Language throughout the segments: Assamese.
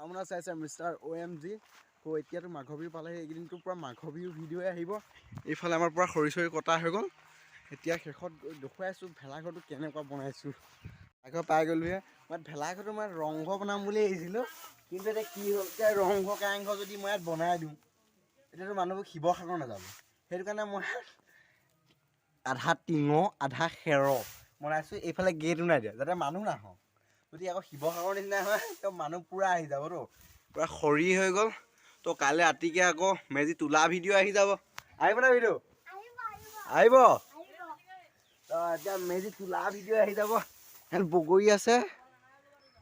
আপোনাৰ চাইছে মিষ্টাৰ OMG। তো এতিয়াতো মাঘ বিহু পালেহি, এইকেইদিনটো পূৰা মাঘ বিহু ভিডিঅ'ই আহিব। এইফালে আমাৰ পূৰা খৰি চৰি কটা হৈ গ'ল। এতিয়া শেষত দেখুৱাইছোঁ ভেলাঘৰটো কেনেকুৱা বনাইছোঁ। ভেলাঘৰ পাই গ'লোহে। মই ভেলাঘৰটো মই ৰংঘৰ বনাম বুলি আহিছিলোঁ, কিন্তু এতিয়া কি হ'ল, এতিয়া ৰংঘৰ কাৰেংঘৰ যদি মই ইয়াত বনাই দিওঁ তেতিয়াতো মানুহবোৰ শিৱসাগৰ নাযাব। সেইটো কাৰণে মই আধা টিঙৰ আধা খেৰ বনাইছোঁ। এইফালে গেটো নাই দিয়া, যাতে মানুহ নাহক। যদি আকৌ শিৱসাগৰ নিচিনা হয় তো মানুহ পূৰা আহি যাবতো, পূৰা খৰি হৈ গ'ল। তো কাইলৈ ৰাতিকৈ আকৌ মেজি তোলা ভিডিঅ' আহি যাব। আহিব নাই ভিডিঅ'? আহিব। তো এতিয়া মেজি তোলা ভিডিঅ' আহি যাব। ইয়াত বগৰী আছে,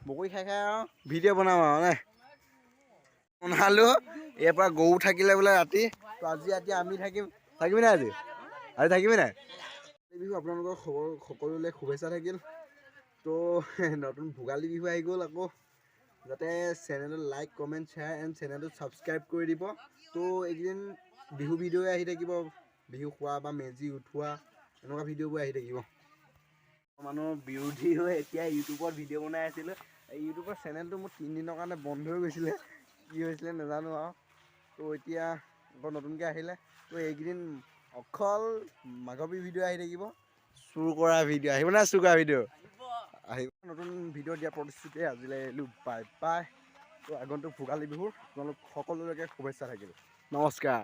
বগৰী খাই খাই আৰু ভিডিঅ' বনাম আৰু নে বনালোঁ। ইয়াৰ পৰা গৰু থাকিলে বোলে ৰাতি, তো আজি ৰাতি আমি থাকিবি নাই আজি থাকিবি নাই? বিহু আপোনালোকৰ সকলোলৈ শুভেচ্ছা থাকিল। তো নতুন ভোগালী বিহু আহি গ'ল আকৌ। যাতে চেনেলটো লাইক কমেণ্ট শ্বেয়াৰ এণ্ড চেনেলটো ছাবস্ক্ৰাইব কৰি দিব। তো এইকেইদিন বিহু ভিডিঅ'ই আহি থাকিব, বিহু খোৱা বা মেজি উঠোৱা এনেকুৱা ভিডিঅ'বোৰ আহি থাকিব। মানুহৰ বিৰোধী হৈ এতিয়া ইউটিউবত ভিডিঅ' বনাই আছিলোঁ। ইউটিউবৰ চেনেলটো মোৰ 3 দিনৰ কাৰণে বন্ধ হৈ গৈছিলে, কি হৈছিলে নাজানো আৰু। তো এতিয়া আকৌ নতুনকৈ আহিলে। তো এইকেইদিন অকল মাঘ বিহু ভিডিঅ' আহি থাকিব। চুৰ কৰা ভিডিঅ' আহিব না, চুৰ কৰা ভিডিঅ' আহিব। নতুন ভিডিঅ' দিয়া প্ৰতিশ্ৰুতি আজিলৈ এৰিলোঁ, বাই বাই। তো আগন্তুক ভোগালী বিহুৰ আপোনালোক সকলোলৈকে শুভেচ্ছা থাকিল। নমস্কাৰ।